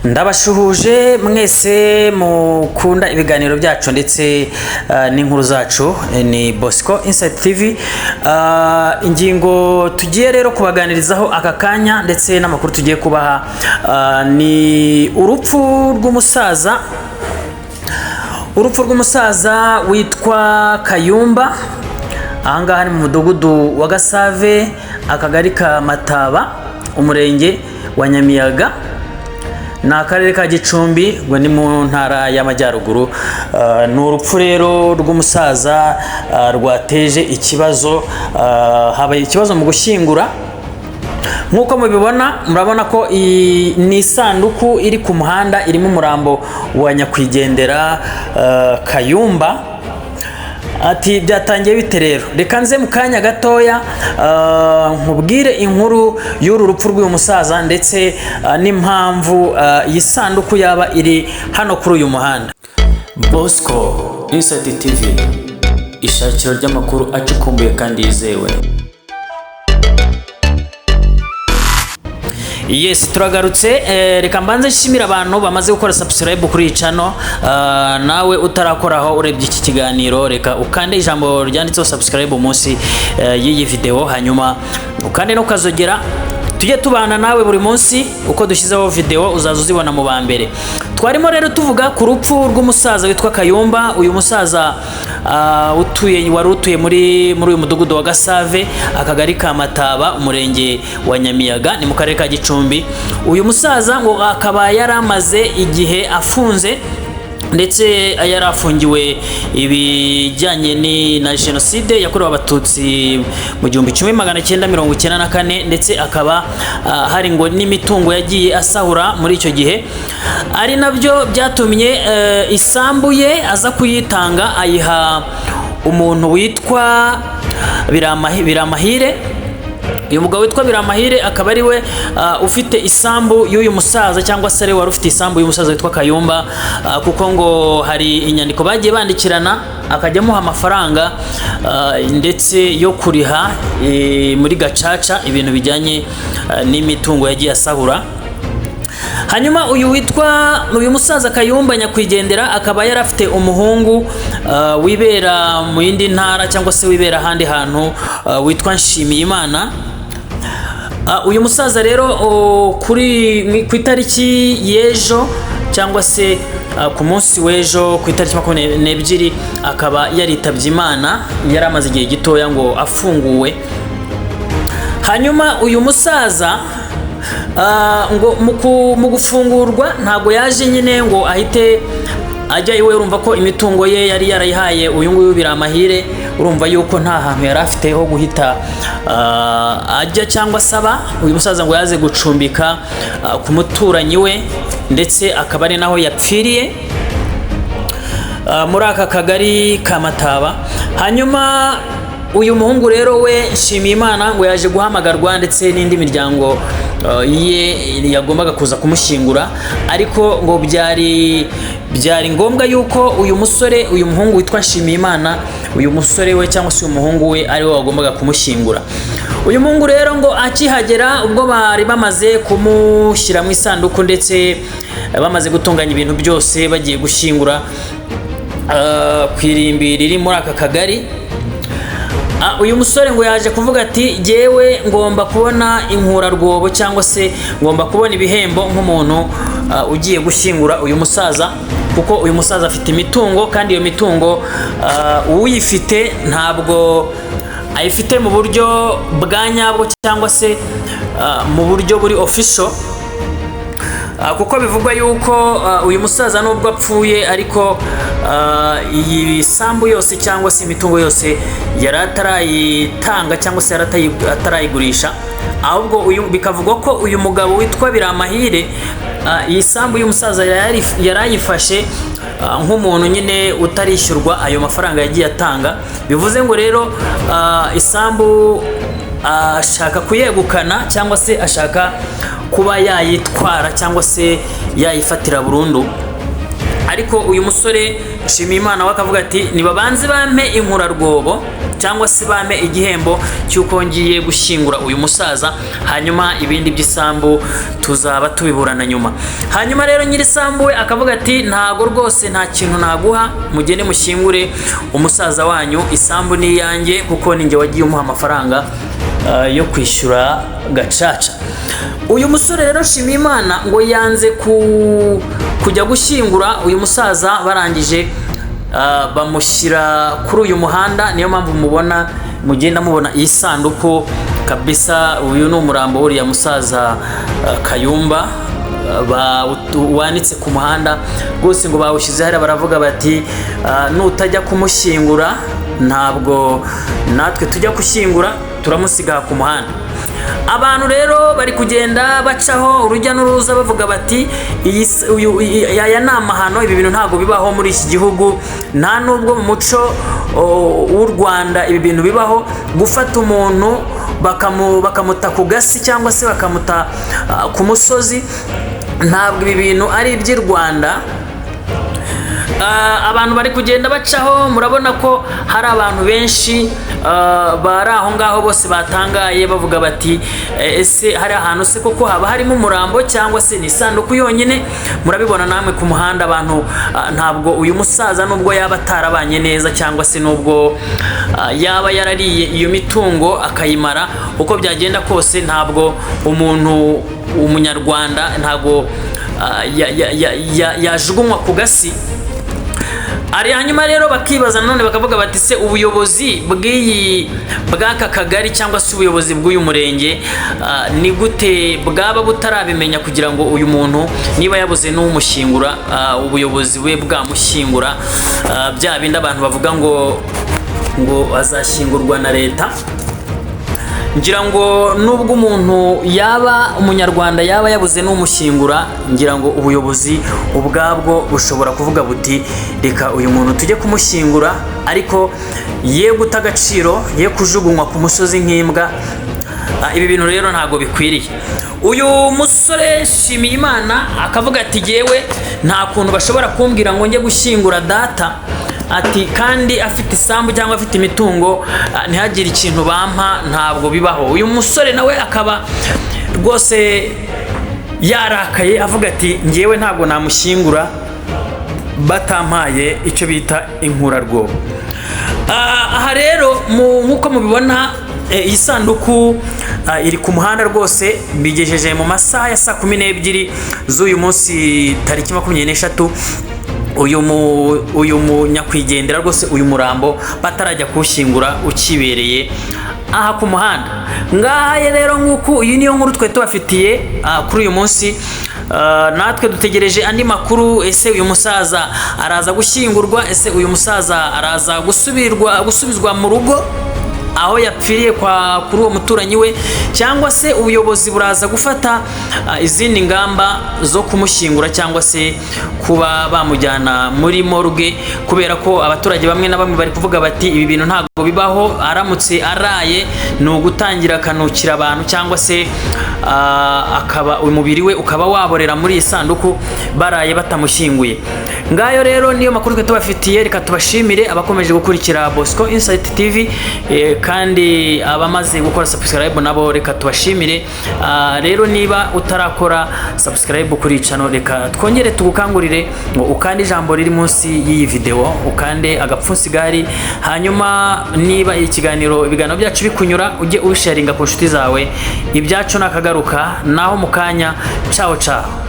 Ndabashuhuje mwese mukunda ibiganiro byacu ndetse n'inkuru zacu ni Bosco Inside TV. Ingingo tugiye rero kubaganirizaho aka kanya ndetse n'amakuru tugiye kubaha ni urupfu rw'umusaza witwa Kayumba. Ahangaha ni mu mudugudu wa Gasave, akagari ka Mataba, umurenge wa Nyamiyaga, na akarere ka Gicumbi, ngo ni mu ntara y'Amajyaruguru. Ni urupfu rero rw'umusaza rwateje ikibazo, habaye ikibazo mu gushyingura. Nk'uko mubibona, murabona ko ni isanduku iri ku muhanda, irimo umurambo wa nyakwigendera Kayumba. Ati byatangiye bite rero? Reka nze mu kanya gatoya nkubwire inkuru y'uru rupfu rw'uyu musaza ndetse n'impamvu iyi sanduku yaba iri hano kuri uyu muhanda. Bosco Inside TV, ishakiro ry'amakuru acukumbuye kandi yizewe. Yes, turagarutse. Reka mbanze nshimira abantu bamaze gukora subscribe kuri iyi channel. Nawe utarakoraho urebye iki kiganiro, reka ukande ijambo ryanditseho subscribe umunsi y'iyi video, hanyuma ukande no kazogera, tujye tubana nawe buri munsi uko dushyizeho video uzaza uzibona mu bambere. Twarimo rero tuvuga ku rupfu rw'umusaza witwa Kayumba. Uyu musaza wari utuye muri uyu mudugudu wa Gasave, akagari ka Mataba, umurenge wa Nyamiyaga, ni mu karere ka Gicumbi. Uyu musaza ngo akaba yaramaze igihe afunze ndetse yarafungiwe ibijyanye na jenoside yakorewe abatutsi mu 1994, ndetse akaba hari ngo n'imitungo yagiye asahura muri icyo gihe, ari nabyo byatumye isambu ye aza kuyitanga, ayiha umuntu witwa Biramahire. Uyu mugabo witwa Biramahire akaba ari we ufite isambu y'uyu musaza, cyangwa se ari wari ufite isambu y'umusaza witwa Kayumba, kuko ngo hari inyandiko bagiye bandikirana, akajya amuha amafaranga ndetse yo kuriha muri gacaca ibintu bijyanye n'imitungo yagiye asahura. Hanyuma uyu musaza Kayumba nyakwigendera akaba yari afite umuhungu wibera mu yindi ntara, cyangwa se wibera ahandi hantu, witwa Nshimiyimana. Uyu musaza rero ku itariki y'ejo, cyangwa se ku munsi w'ejo ku itariki 22, akaba yaritabye Imana. Yari amaze igihe gitoya ngo afunguwe. Hanyuma uyu musaza ngo mu gufungurwa ntabwo yaje nyine ngo ahite ajya iwe. Urumva ko imitungo ye yari yarayihaye uyu nguyu Biramahire, urumva yuko nta hantu yari afite ho guhita ajya cyangwa saba. Uyu musaza ngo yaze gucumbika ku muturanyi we, ndetse akaba ari naho yapfiriye muri aka kagari ka Mataba. Hanyuma uyu muhungu rero we Nshimiyimana ngo yaje guhamagarwa, ndetse n'indi miryango ye yagombaga kuza kumushyingura, ariko ngo byari ngombwa yuko uyu muhungu witwa Nshimiyimana, uyu musore we cyangwa se uyu muhungu we ari we wagombaga kumushyingura. Uyu muhungu rero ngo akihagera, ubwo bari bamaze kumushyira mu isanduku ndetse bamaze gutunganya ibintu byose, bagiye gushyingura ku irimbi riri muri aka kagari, uyu musore ngo yaje kuvuga ati jyewe ngomba kubona inkurarwobo, cyangwa se ngomba kubona ibihembo nk'umuntu ugiye gushyingura uyu musaza, kuko uyu musaza afite imitungo, kandi iyo mitungo uyifite ntabwo ayifite mu buryo bwa nyabwo, cyangwa se mu buryo buri official, kuko bivugwa yuko uyu musaza nubwo apfuye, ariko iyi sambu yose cyangwa se imitungo yose yari atarayitanga, cyangwa se atarayigurisha. Ahubwo bikavugwa ko uyu mugabo witwa Biramahire iyi sambu y'umusaza yarayifashe nk'umuntu nyine utarishyurwa ayo mafaranga yagiye atanga. Bivuze ngo rero isambu ashaka kuyegukana, cyangwa se ashaka kuba yayitwara, cyangwa se yayifatira burundu. Ariko uyu musore Nshimiyimana we akavuga ati nibabanze bampe inkurarwobo, cyangwa se bame igihembo cy'uko ngiye gushyingura uyu musaza, hanyuma ibindi by'isambu tuzaba tubiburana nyuma. Hanyuma rero nyiri isambu we akavuga ati ntago rwose nta kintu naguha, mugende mushyingure umusaza wanyu, isambu ni iyanjye kuko ninjye wagiye umuha amafaranga yo kwishyura gacaca. Uyu musore rero Nshimiyimana ngo yanze kujya gushyingura uyu musaza, barangije bamushyira kuri uyu muhanda, niyo mpamvu mubona mugenda mubona iyi sanduku kabisa. Uyu ni umurambo w'uriya musaza Kayumba wanitse ku muhanda rwose, ngo bawushyize hariya, baravuga bati nutajya kumushyingura ntabwo natwe tujya gushyingura, turamusiga ku muhanda. Abantu rero bari kugenda bacaho urujya n'uruza bavuga bati aya ni amahano, ibi bintu ntabwo bibaho muri iki gihugu, nta nubwo mu muco w'u Rwanda ibi bintu bibaho, gufata umuntu bakamuta ku gasi cyangwa se bakamuta ku musozi, ntabwo ibi bintu ari iby'i Rwanda. Abantu bari kugenda bacaho, murabona ko hari abantu benshi bari aho ngaho, bose batangaye bavuga bati ese hari ahantu se koko haba harimo umurambo cyangwa se ni isanduku yonyine? Murabibona namwe ku muhanda, abantu ntabwo uyu musaza nubwo yaba atarabanye neza cyangwa se nubwo yaba yarariye iyo mitungo akayimara, uko byagenda kose ntabwo umunyarwanda ntabwo yajugunywa ku gasi. Hanyuma rero bakibaza none bakavuga bati se ubuyobozi bw'aka kagari cyangwa se ubuyobozi bw'uyu murenge ni gute bwaba butarabimenya kugira ngo uyu muntu niba yabuze n'umushyingura, ubuyobozi we bwamushyingura, bya bindi abantu bavuga ngo azashyingurwa na leta. Ngira ngo nubwo umuntu umunyarwanda yaba yabuze n'umushyingura, ngira ngo ubuyobozi ubwabwo bushobora kuvuga buti reka uyu muntu tujye kumushyingura, ariko ye guta agaciro, ye kujugunywa ku musozi nk'imbwa. Ibi bintu rero ntabwo bikwiriye. Uyu musore Nshimiyimana akavuga ati yewe nta kuntu bashobora kumbwira ngo njye gushyingura data, ati kandi afite isambu cyangwa afite imitungo ntihagire ikintu bampa, ntabwo bibaho. Uyu musore nawe akaba rwose yarakaye avuga ati ngewe ntabwo namushyingura batampaye icyo bita inkurarwobo. Aha rero nk'uko mubibona iyi sanduku iri ku muhanda rwose, bigejeje mu masaha ya saa 12 z'uyu munsi tariki 23 uyu munyakwigendera rwose, uyu murambo batarajya kuwushyingura ukibereye aha ku muhanda ngaha. Rero nk'uko iyi niyo nkuru twe tubafitiye kuri uyu munsi. Natwe dutegereje andi makuru. Ese uyu musaza araza gushyingurwa? Ese uyu musaza araza gusubizwa mu rugo aho yapfiriye kuri uwo muturanyi we, cyangwa se ubuyobozi buraza gufata izindi ngamba zo kumushyingura cyangwa se kuba bamujyana muri morgue, kubera ko abaturage bamwe na bamwe bari kuvuga bati ibi bintu ntabwo bibaho, aramutse araye ni ugutangira akanukira abantu, cyangwa se akaba umubiri we ukaba waborera muri iyi sanduku baraye batamushyinguye. Ngayo rero niyo makuru twe tubafitiye, reka tubashimire abakomeje gukurikira Bosco Insight TV, kandi abamaze gukora subscribe nabo reka tubashimire. Rero niba utarakora subscribe kuri channel, reka twongere tugukangurire ngo ukande ijambo riri munsi y'iyi video, ukande agapfunsi gari, hanyuma niba ibiganiro byacu bikunyura ujye ubisharinga ku nshuti zawe. Ibyacu nakagaruka naho mukanya. Ciao ciao.